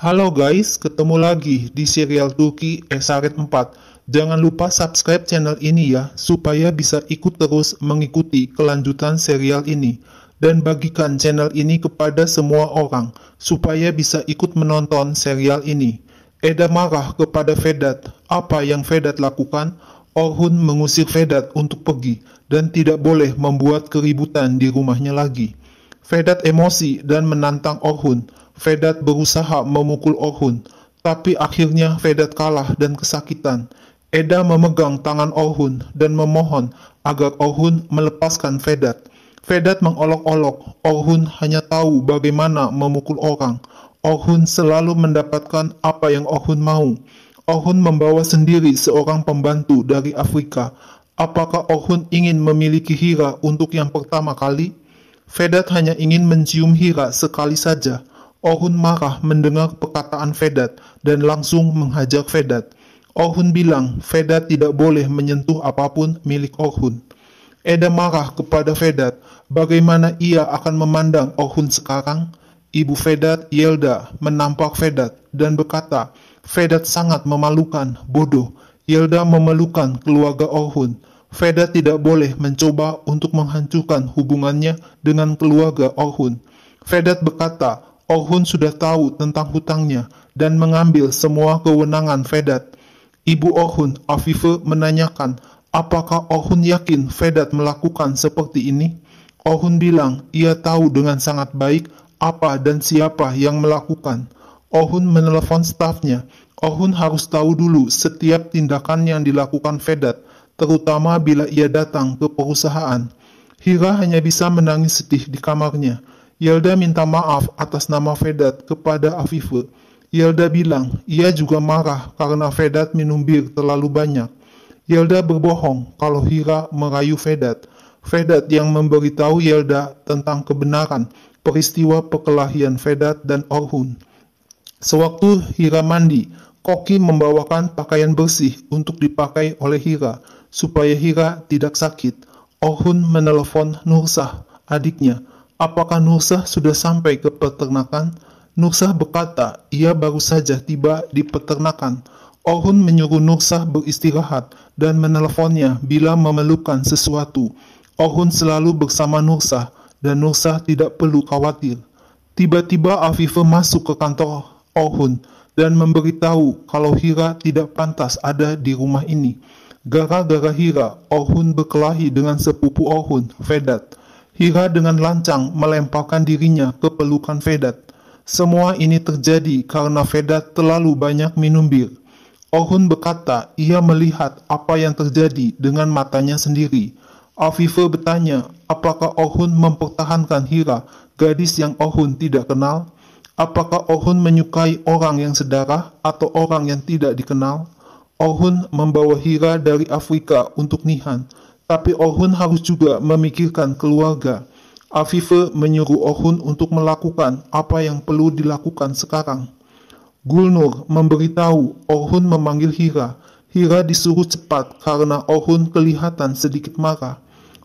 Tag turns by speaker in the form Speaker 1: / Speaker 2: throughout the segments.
Speaker 1: Halo guys, ketemu lagi di serial Turki Esaret 4. Jangan lupa subscribe channel ini ya, supaya bisa ikut terus mengikuti kelanjutan serial ini. Dan bagikan channel ini kepada semua orang, supaya bisa ikut menonton serial ini. Eda marah kepada Vedat. Apa yang Vedat lakukan? Orhun mengusir Vedat untuk pergi, dan tidak boleh membuat keributan di rumahnya lagi. Vedat emosi dan menantang Orhun. Vedat berusaha memukul Orhun, tapi akhirnya Vedat kalah dan kesakitan. Eda memegang tangan Orhun dan memohon agar Orhun melepaskan Vedat. Vedat mengolok-olok, Orhun hanya tahu bagaimana memukul orang. Orhun selalu mendapatkan apa yang Orhun mau. Orhun membawa sendiri seorang pembantu dari Afrika. Apakah Orhun ingin memiliki Hira untuk yang pertama kali? Vedat hanya ingin mencium Hira sekali saja. Orhun marah mendengar perkataan Vedat dan langsung menghajar Vedat. Orhun bilang Vedat tidak boleh menyentuh apapun milik Orhun. Eda marah kepada Vedat. Bagaimana ia akan memandang Orhun sekarang? Ibu Vedat, Yelda, menampak Vedat dan berkata, Vedat sangat memalukan, bodoh. Yelda memelukan keluarga Orhun. Vedat tidak boleh mencoba untuk menghancurkan hubungannya dengan keluarga Orhun. Vedat berkata, Orhun sudah tahu tentang hutangnya dan mengambil semua kewenangan Vedat. Ibu Orhun, Afife, menanyakan, apakah Orhun yakin Vedat melakukan seperti ini? Orhun bilang, ia tahu dengan sangat baik apa dan siapa yang melakukan. Orhun menelepon stafnya. Orhun harus tahu dulu setiap tindakan yang dilakukan Vedat, terutama bila ia datang ke perusahaan. Hira hanya bisa menangis sedih di kamarnya. Yelda minta maaf atas nama Vedat kepada Afife. Yelda bilang, ia juga marah karena Vedat minum bir terlalu banyak. Yelda berbohong kalau Hira merayu Vedat. Vedat yang memberitahu Yelda tentang kebenaran peristiwa perkelahian Vedat dan Orhun. Sewaktu Hira mandi, Koki membawakan pakaian bersih untuk dipakai oleh Hira, supaya Hira tidak sakit. Orhun menelepon Nursah, adiknya. Apakah Nursah sudah sampai ke peternakan? Nursah berkata, ia baru saja tiba di peternakan. Orhun menyuruh Nursah beristirahat dan meneleponnya bila memerlukan sesuatu. Orhun selalu bersama Nursah dan Nursah tidak perlu khawatir. Tiba-tiba Afife masuk ke kantor Orhun dan memberitahu kalau Hira tidak pantas ada di rumah ini. Gara-gara Hira, Orhun berkelahi dengan sepupu Orhun, Vedat. Hira dengan lancang melemparkan dirinya ke pelukan Vedat. Semua ini terjadi karena Vedat terlalu banyak minum bir. Orhun berkata ia melihat apa yang terjadi dengan matanya sendiri. Afife bertanya, apakah Orhun mempertahankan Hira, gadis yang Orhun tidak kenal? Apakah Orhun menyukai orang yang sedarah atau orang yang tidak dikenal? Orhun membawa Hira dari Afrika untuk Nihan. Tapi Orhun harus juga memikirkan keluarga. Afife menyuruh Orhun untuk melakukan apa yang perlu dilakukan sekarang. Gulnur memberitahu Orhun memanggil Hira. Hira disuruh cepat karena Orhun kelihatan sedikit marah.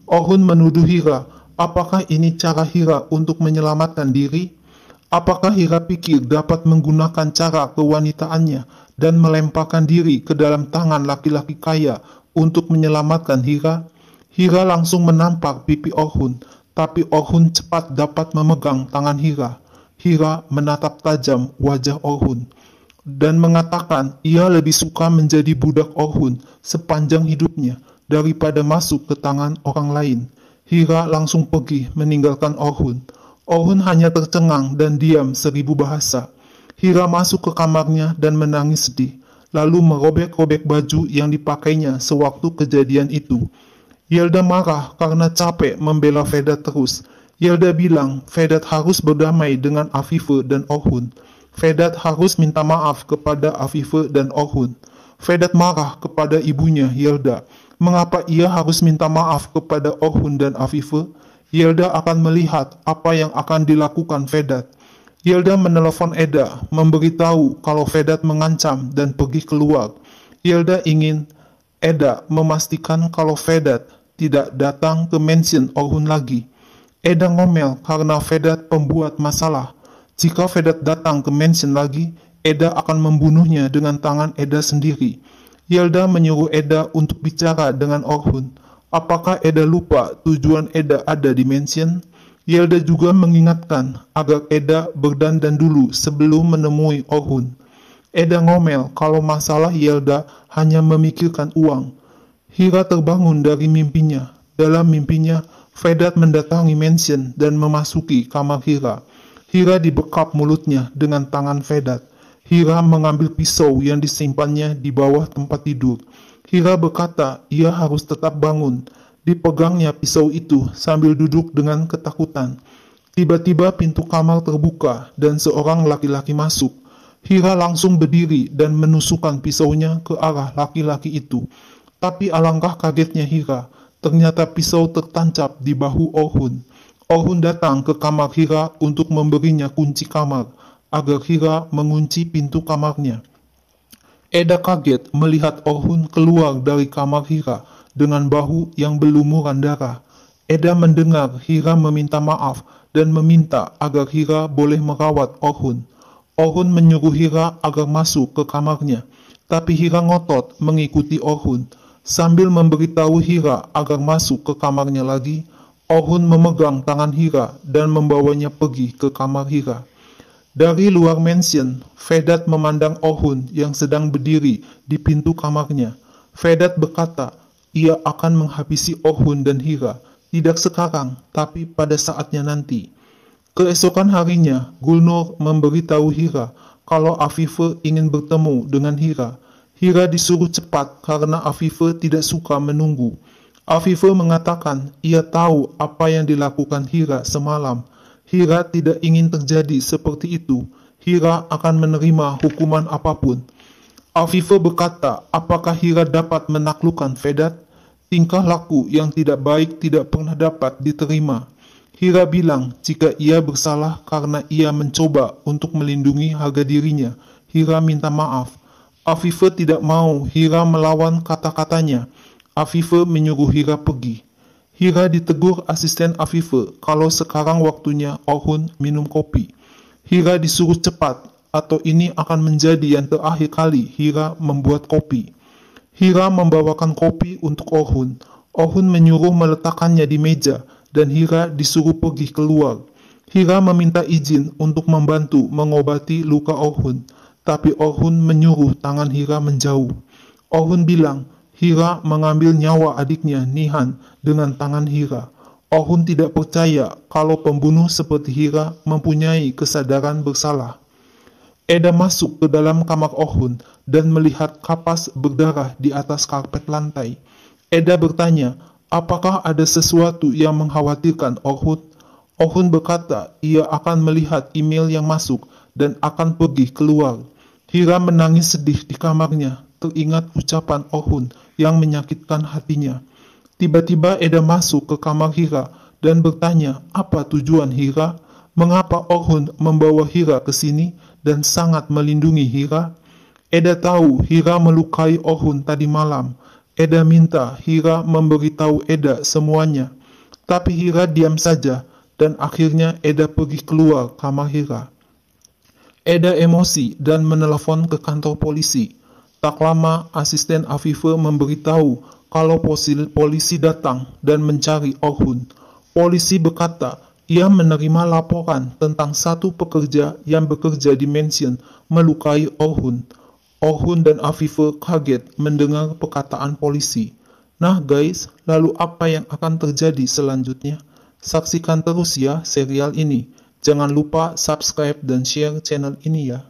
Speaker 1: Orhun menuduh Hira, apakah ini cara Hira untuk menyelamatkan diri? Apakah Hira pikir dapat menggunakan cara kewanitaannya dan melemparkan diri ke dalam tangan laki-laki kaya untuk menyelamatkan Hira? Hira langsung menampar pipi Orhun, tapi Orhun cepat dapat memegang tangan Hira. Hira menatap tajam wajah Orhun dan mengatakan ia lebih suka menjadi budak Orhun sepanjang hidupnya daripada masuk ke tangan orang lain. Hira langsung pergi meninggalkan Orhun. Orhun hanya tercengang dan diam 1000 bahasa. Hira masuk ke kamarnya dan menangis sedih, lalu merobek-robek baju yang dipakainya sewaktu kejadian itu. Yelda marah karena capek membela Vedat terus. Yelda bilang Vedat harus berdamai dengan Afife dan Orhun. Vedat harus minta maaf kepada Afife dan Orhun. Vedat marah kepada ibunya Yelda. Mengapa ia harus minta maaf kepada Orhun dan Afife? Yelda akan melihat apa yang akan dilakukan Vedat. Yelda menelepon Eda, memberitahu kalau Vedat mengancam dan pergi keluar. Yelda ingin Eda memastikan kalau Vedat tidak datang ke mansion Orhun lagi. Eda ngomel karena Vedat pembuat masalah. Jika Vedat datang ke mansion lagi, Eda akan membunuhnya dengan tangan Eda sendiri. Yelda menyuruh Eda untuk bicara dengan Orhun. Apakah Eda lupa tujuan Eda ada di mansion? Yelda juga mengingatkan agar Eda berdandan dulu sebelum menemui Orhun. Eda ngomel kalau masalah Yelda hanya memikirkan uang. Hira terbangun dari mimpinya. Dalam mimpinya, Vedat mendatangi mansion dan memasuki kamar Hira. Hira dibekap mulutnya dengan tangan Vedat. Hira mengambil pisau yang disimpannya di bawah tempat tidur. Hira berkata ia harus tetap bangun. Dipegangnya pisau itu sambil duduk dengan ketakutan. Tiba-tiba pintu kamar terbuka dan seorang laki-laki masuk. Hira langsung berdiri dan menusukkan pisaunya ke arah laki-laki itu. Tapi alangkah kagetnya Hira, ternyata pisau tertancap di bahu Orhun. Orhun datang ke kamar Hira untuk memberinya kunci kamar, agar Hira mengunci pintu kamarnya. Eda kaget melihat Orhun keluar dari kamar Hira dengan bahu yang berlumuran darah. Eda mendengar Hira meminta maaf dan meminta agar Hira boleh merawat Orhun. Orhun menyuruh Hira agar masuk ke kamarnya, tapi Hira ngotot mengikuti Orhun. Sambil memberitahu Hira agar masuk ke kamarnya lagi, Orhun memegang tangan Hira dan membawanya pergi ke kamar Hira. Dari luar mansion, Vedat memandang Orhun yang sedang berdiri di pintu kamarnya. Vedat berkata, ia akan menghabisi Orhun dan Hira, tidak sekarang, tapi pada saatnya nanti. Keesokan harinya, Gulnur memberitahu Hira kalau Afife ingin bertemu dengan Hira. Hira disuruh cepat karena Afife tidak suka menunggu. Afife mengatakan ia tahu apa yang dilakukan Hira semalam. Hira tidak ingin terjadi seperti itu. Hira akan menerima hukuman apapun. Afife berkata, apakah Hira dapat menaklukkan Vedat? Tingkah laku yang tidak baik tidak pernah dapat diterima. Hira bilang jika ia bersalah karena ia mencoba untuk melindungi harga dirinya. Hira minta maaf. Afife tidak mau Hira melawan kata-katanya. Afife menyuruh Hira pergi. Hira ditegur asisten Afife kalau sekarang waktunya Orhun minum kopi. Hira disuruh cepat atau ini akan menjadi yang terakhir kali Hira membuat kopi. Hira membawakan kopi untuk Orhun. Orhun menyuruh meletakkannya di meja dan Hira disuruh pergi keluar. Hira meminta izin untuk membantu mengobati luka Orhun, tapi Orhun menyuruh tangan Hira menjauh. Orhun bilang, Hira mengambil nyawa adiknya Nihan dengan tangan Hira. Orhun tidak percaya kalau pembunuh seperti Hira mempunyai kesadaran bersalah. Eda masuk ke dalam kamar Orhun dan melihat kapas berdarah di atas karpet lantai. Eda bertanya, apakah ada sesuatu yang mengkhawatirkan Orhun? Orhun berkata ia akan melihat email yang masuk dan akan pergi keluar. Hira menangis sedih di kamarnya, teringat ucapan Orhun yang menyakitkan hatinya. Tiba-tiba Eda masuk ke kamar Hira dan bertanya apa tujuan Hira, mengapa Orhun membawa Hira ke sini dan sangat melindungi Hira. Eda tahu Hira melukai Orhun tadi malam. Eda minta Hira memberitahu Eda semuanya, tapi Hira diam saja dan akhirnya Eda pergi keluar kamar Hira. Eda emosi dan menelepon ke kantor polisi. Tak lama, asisten Afife memberitahu kalau polisi datang dan mencari Orhun. Polisi berkata, ia menerima laporan tentang satu pekerja yang bekerja di mansion melukai Orhun. Orhun dan Afife kaget mendengar perkataan polisi. Nah guys, lalu apa yang akan terjadi selanjutnya? Saksikan terus ya serial ini. Jangan lupa subscribe dan share channel ini ya.